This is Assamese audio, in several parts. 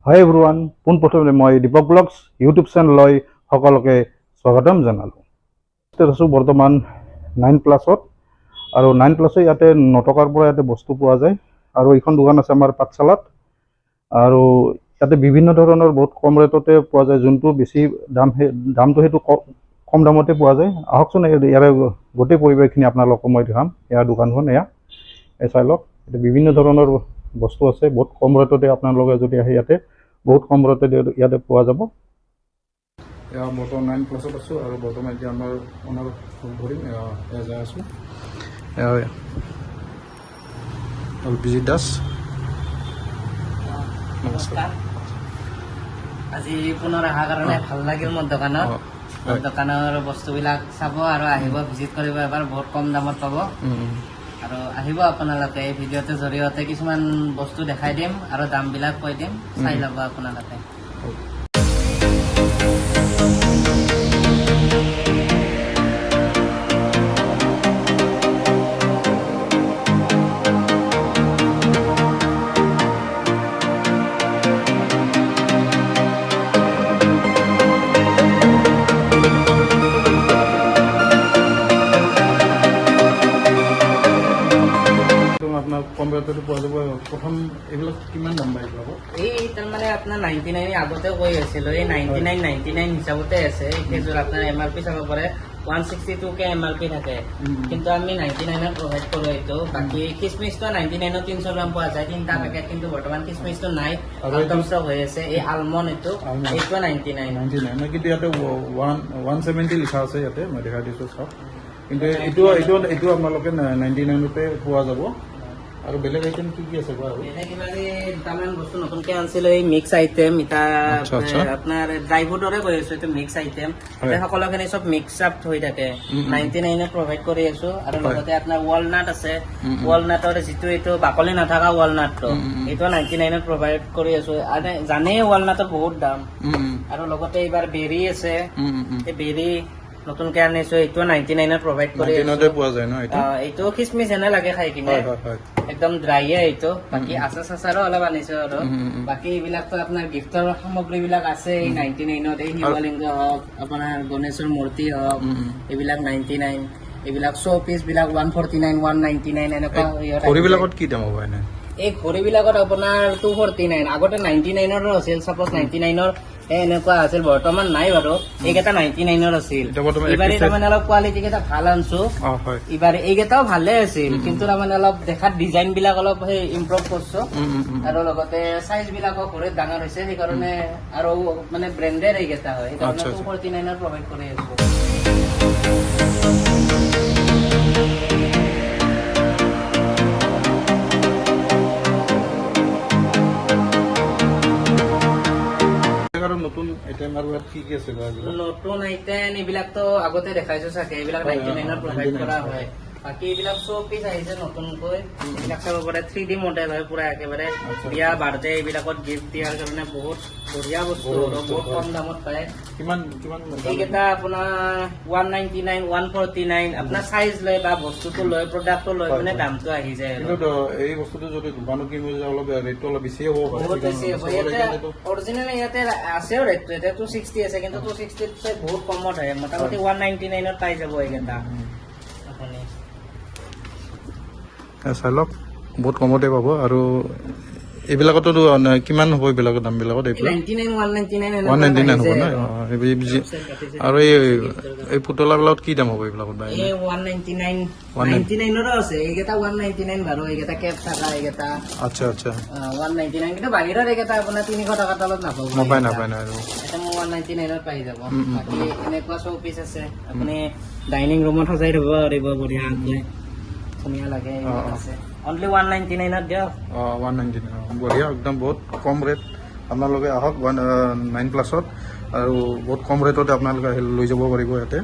হাই এভৰিৱান, পোনপ্ৰথমে মই দীপক ব্লগছ ইউটিউব চেনেললৈ সকলোকে স্বাগতম জনালোঁ। আছোঁ বৰ্তমান 9+ আৰু 9+ ইয়াতে 9 টকাৰ পৰা ইয়াতে বস্তু পোৱা যায়। আৰু এইখন দোকান আছে আমাৰ পাঠশালাত, আৰু ইয়াতে বিভিন্ন ধৰণৰ বহুত কম ৰেটতে পোৱা যায়। যোনটো বেছি দামটো সেইটো কম দামতে পোৱা যায়। আহকচোন ইয়াৰে গোটেই পৰিৱেশখিনি আপোনালোকক মই দেখাম। ইয়াৰ দোকানখন এয়া চাই লওক। বিভিন্ন ধৰণৰ বস্তু আছে, বহুত কম ৰেটতে আপোনালোকে যদি আহে ইয়াতে বহুত কম ৰেটতে ইয়াতে পোৱা যাব। এয়া বৰ্তমান 9+ আছোঁ, আৰু বৰ্তমান এতিয়া আমাৰ অনাৰ ধৰিম এয়া যাই আছোঁ। অভিজিত দাস, নমস্কাৰ। আজি পুনৰ অহাৰ কাৰণে ভাল লাগিল মোৰ দোকানত। দোকানৰ বস্তুবিলাক চাব আৰু আহিব, ভিজিট কৰিব এবাৰ। বহুত কম দামত পাব। আৰু আহিব আপোনালোকে। এই ভিডিঅ'টোৰ জৰিয়তে কিছুমান বস্তু দেখাই দিম আৰু দামবিলাক কৈ দিম, চাই ল'ব আপোনালোকে। আপোনাৰ কম ৰেটতে পোৱা যাব। প্ৰথম এইবিলাক কিমান দাম পায় এইবিলাক? এই তাৰমানে আপোনাৰ 99 আগতে কৈ আছিলো, এই 99 হিচাপতে আছে। সেইযোৰ আপোনাৰ MRP চাব পাৰে 162K MRP থাকে, কিন্তু আমি 99ত প্ৰভাইড কৰোঁ এইটো। বাকী খিচমিচটো 99ত 300 গ্ৰাম পোৱা যায়, 3টা পেকেট। কিন্তু বৰ্তমান খিচমিচটো নাই, আউট অফ ষ্টক হৈ আছে। এই আলমণ্ড এইটো 99, কিন্তু ইয়াতে 170 লিখা আছে। ইয়াতে মই দেখাই দিছোঁ চাওক। কিন্তু এইটো আপোনালোকে 99তে পোৱা যাব। আৰু বেলেগ আইটেম কি কি আছে? দুটামান বস্তু নতুনকে আনিছিলো, এই মিক্স আইটেম। এটা আপোনাৰ ড্ৰাই ফ্ৰুটৰে কৈ আছো, এইটো মিক্স আইটেম। সকলোখিনি চব মিক্স আপ হৈ থাকে। 99ত প্ৰভাইড কৰি আছো। আৰু লগতে আপোনাৰ ৱালনাট আছে। ৱালনাটৰ যিটো এইটো বাকলি নাথাকা ৱালনাটটো, এইটো 99ত প্ৰভাইড কৰি আছো। আৰু জানেই ৱালনাটৰ বহুত দাম। আৰু লগতে এইবাৰ বেৰী আছে, এই বেৰী নতুনকে আনিছো, এইটো 99ত প্ৰভাইড কৰি আছো। এইটো খিচমিচ এনে লাগে খাই কিনে, একদম ড্ৰাইয়ে এইটো। বাকী আচাৰ চাচাৰো অলপ আনিছো। আৰু বাকী এইবিলাকতো আপোনাৰ গিফ্টৰ সামগ্ৰী বিলাক আছে এই 99ত। এই শিৱলিংগ হওক, আপোনাৰ গণেশৰ মূৰ্তি হওক, এইবিলাক 99। এইবিলাক শ্ব' পিচ বিলাক 149, 199 এনেকুৱা। ঘড়ীবিলাকত কি দাম হ'ব এনে? এই ঘড়ীবিলাকত আপোনাৰ 249। আগতে 99ৰ আছিল, চাপ'জ 99ৰ এনেকুৱা আছিল। বৰ্তমান নাই বাৰু, এইকেইটা 99ৰ আছিল। এইবাৰ তাৰমানে অলপ কোৱালিটি কেইটা ভাল আনছো। এইবাৰ এইকেইটাও ভালে আছিল, কিন্তু তাৰমানে অলপ দেখাত ডিজাইন বিলাক অলপ সেই ইম্প্ৰুভ কৰিছো। আৰু লগতে চাইজ বিলাকো ঘড়ীত ডাঙৰ হৈছে, সেইকাৰণে আৰু মানে ব্ৰেণ্ডেড এইকেইটা হয়, সেইকাৰণে 249ৰ প্ৰভাইড কৰি আছো। নতুন আইটেম আৰু কি কি আছে? নতুন আইটেম এইবিলাকতো আগতে দেখাইছো চাগে, এইবিলাক 99ত প্ৰভাইড কৰা হয়। বাকী এইবিলাক শ্ব' পিচ আহিছে নতুনকৈ। এইবিলাক চাব পাৰে, 3D মডেল হয় পুৰা একেবাৰে। বিয়া বাৰ্থডে এইবিলাকত গিফ্ট দিয়াৰ কাৰণে বহুত বঢ়িয়া বস্তু, বহুত কম দামত পায়। এইকেইটা আপোনাৰ 199, 149। আপোনাৰ চাইজ লৈ বা বস্তুটো লৈ, প্ৰডাক্টটো লৈ মানে দামটো আহি যায়। এই বস্তুটো যদি দোকানত কিনিব যায় অলপ ৰেটটো অলপ বেছিয়ে হ'ব, বহুত বেছি হ'ব। ইয়াতে অৰিজিনেল ইয়াতে আছেও ৰেটটো, এতিয়া 260 আছে, কিন্তু 260 বহুত কমত হয়। মোটামুটি 199ত পাই যাব এইকেইটা আপুনি। চাই লওক, বহুত কমতে পাব। আৰু এইবিলাকতো কিমান হ'ব? এইবিলাকৰ দামবিলাকত 199 হ'ব ন? আৰু এই পুতলাবিলাকত কি দাম হ'ব এইবিলাকত? 199ৰো আছে। এইকেইটা 199 বাৰু, এইকেইটা কেপ থকা এইকেইটা। আচ্ছা 199, কিন্তু বাহিৰত এইকেইটা আপোনাৰ 300 টকাৰ তলত নাপাব। নাপায় আৰু এটা মোৰ 199ত পাই যাব। বাকী এনেকুৱা শ্ব' পিচ আছে, আপুনি ডাইনিং ৰুমত সজাই থব পাৰিব বঢ়িয়াকৈ, ধুনীয়া লাগে। আছে অনলি 199ত দিয়ক। 199 বঢ়িয়া, একদম বহুত কম ৰেট। আপোনালোকে আহক 9+ত, আৰু বহুত কম ৰেটতে আপোনালোকে লৈ যাব পাৰিব ইয়াতে।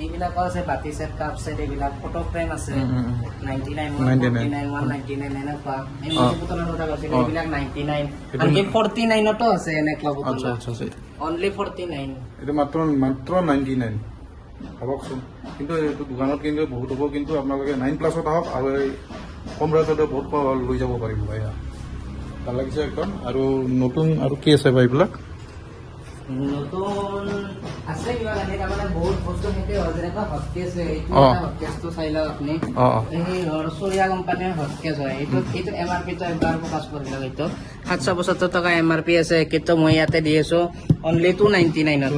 এইবিলাকো আছে, বাতি ছেট, কাপ ছেট, এইবিলাক ফটো ফ্ৰেম আছে 99, 149, 199 এনেকুৱা। এই মজি পুতলাৰ কথা কৈছিল, এইবিলাক 99। আনকি 49তো আছে এনেকুৱা পুতলা, অনলি 49। এইটো মাত্ৰ 99 ভাবকচোন। কিন্তু এইটো দোকানত কিন্তু বহুত হ'ব, কিন্তু আপোনালোকে 9+ত আহক, আৰু এই কম ৰেটতে বহুত লৈ যাব পাৰিব। ভাল লাগিছে একদম। আৰু নতুন আৰু কি আছে বা এইবিলাক? নতুন আছে কিবা কানি তাৰমানে বহুত বস্তু শেষে হয়, যেনেকুৱা হটকেছ এইটো হটকেছটো চাই লওক আপুনি। এই চুৰিয়া কোম্পানীৰ হটকেছ হয়, এইটো MRP টো একবাৰ প্ৰকাশ কৰি লওক। এইটো 775 টকা MRP আছে, কিন্তু মই ইয়াতে দি আছো অনলি 299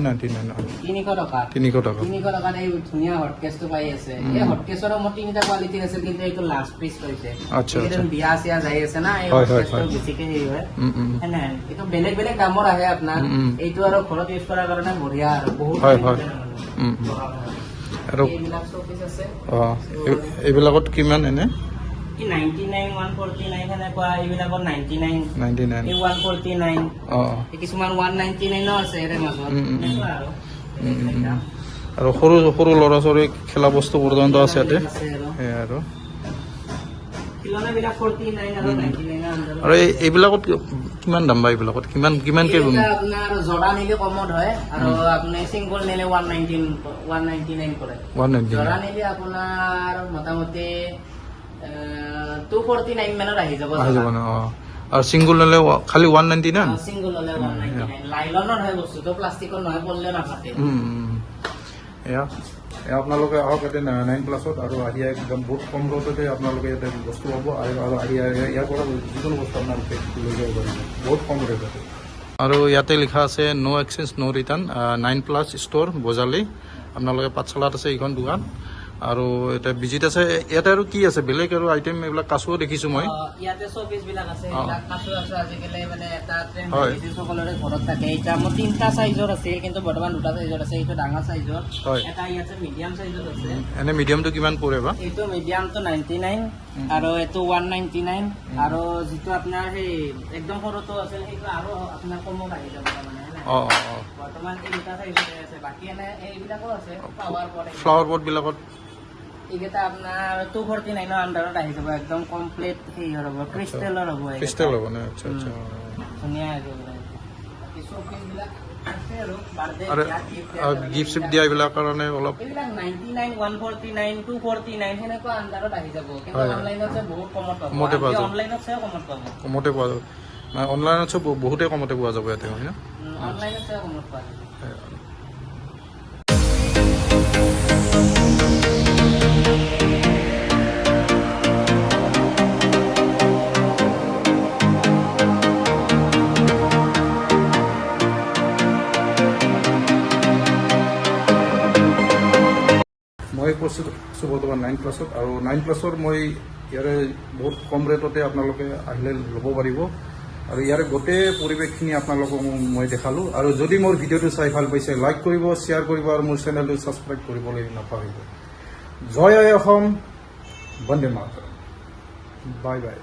300 টকা 300 টকাত এই ধুনীয়া হটকেছটো পাই আছে। এই হটকেছৰো মোৰ 3টা কোৱালিটি আছে, কিন্তু এইটো লাষ্ট পিচ হৈছে। বিয়া চিয়া যাই আছে না, এই হটকেছটো বেছিকে হেৰি হয় সেনে। এইটো বেলেগ বেলেগ দামৰ আহে আপোনাৰ, এইটো আৰু ঘৰত ইউজ কৰাৰ কাৰণে বঢ়িয়া আৰু বহুত এইবিলাক চৌপিচ আছে। এইবিলাকত কিমান এনে? 99 149 সেনেকুৱা, এইবিলাকত 99 এই 149, কিছুমান 199 আছে এৰে মাজত এনেকুৱা আৰু। আৰু সৰু সৰু ল'ৰা ছোৱালী খেলা বস্তু পৰ্যন্ত আছে ইয়াতে। সেয়াই আৰু খিলনাবিলাক 49 আৰু 99 আণ্ডাৰত। আৰু এইবিলাকত কিমান দাম বা এইবিলাকত কিমানকে? আপোনাৰ জোৰা নিলে কমত হয়, আৰু আপুনি চিংগল নিলে 199 পৰে। জোৰা নিলে আপোনাৰ মোটামুটি 249 মানত আহি যাব ন। আৰু চিংগল ললে খালি 199? চিংগল হলে 199। লাইলনৰ হয় বস্তুটো, প্লাষ্টিকৰ নহয়, পললে নাফাটে। এয়া আপোনালোকে আহক ইয়াতে 9+ত, আৰু আহি একদম বহুত কম ৰেটতে আপোনালোকে ইয়াতে বস্তু পাব। আৰু আহি ইয়াৰ পৰা যিকোনো বস্তু আপোনালোকে লৈ যাব পাৰিব বহুত কম ৰেটতে। আৰু ইয়াতে লিখা আছে ন' এক্সচেঞ্জ ন' ৰিটাৰ্ণ, 9+ ষ্ট'ৰ বজালি। আপোনালোকে পাঠশালাত আছে এইখন দোকান। আৰু এটা বিজিত আছে ইয়াতে। আৰু কি আছে বেলেগ আৰু আইটেম? এইবিলাক কাচুও দেখিছো মই ইয়াতে। চৌপিচ বিলাক আছে, কাচু আছে আজিকালি, মানে এটা ট্ৰেণ্ড সকলোৰে ঘৰত থাকে। এতিয়া মোৰ 3টা চাইজৰ আছে, কিন্তু বৰ্তমান 2টা চাইজৰ আছে। এইটো ডাঙৰ চাইজৰ, এটা ইয়াতে মিডিয়াম চাইজৰ আছে। এনে মিডিয়ামটো কিমান পৰে বা? এইটো মিডিয়ামটো 99, আৰু এইটো 199, আৰু যিটো আপোনাৰ সেই একদম সৰুটো আছিল সেইটো আৰু আপোনাৰ কমত আহি যাব মানে। বৰ্তমান এই 2টা চাইজৰ আছে, বাকী এনে এইবিলাকো আছে। ফ্লাৱাৰ পট বিলাকত এইকেইটা আপোনাৰ 249 আণ্ডাৰত আহি যাব, একদম কমপ্লিট সেই হ'ব, ক্ৰিষ্টেলৰ হ'ব। ক্ৰিষ্টেল হ'ব না? আচ্ছা আচ্ছা, ধুনীয়া আহিব। আৰু গিফ্ট দিয়া এইবিলাক কাৰণে অলপ 99 149 249 সেনেকুৱা আণ্ডাৰত আহি যাব, কিন্তু অনলাইনত বহুত কমত পাব। অনলাইনত কমতে পোৱা যাব, অনলাইনত বহুতে কমতে পোৱা যাব ইয়াতে, হয় না? অনলাইনত কমত পোৱা যাব। মই প্ৰস্তুত আছোঁ বৰ্তমান 9+ত, আৰু 9+ৰ মই ইয়াৰে বহুত কম ৰেটতে আপোনালোকে আহিলে ল'ব পাৰিব। আৰু ইয়াৰে গোটেই পৰিৱেশখিনি আপোনালোকক মই দেখালোঁ। আৰু যদি মোৰ ভিডিঅ'টো চাই ভাল পাইছে, লাইক কৰিব, শ্বেয়াৰ কৰিব, আৰু মোৰ চেনেলটো ছাবস্ক্ৰাইব কৰিবলৈ নাপাহৰিব। জয় অসম, বন্দে মাতৰম, বাই বাই।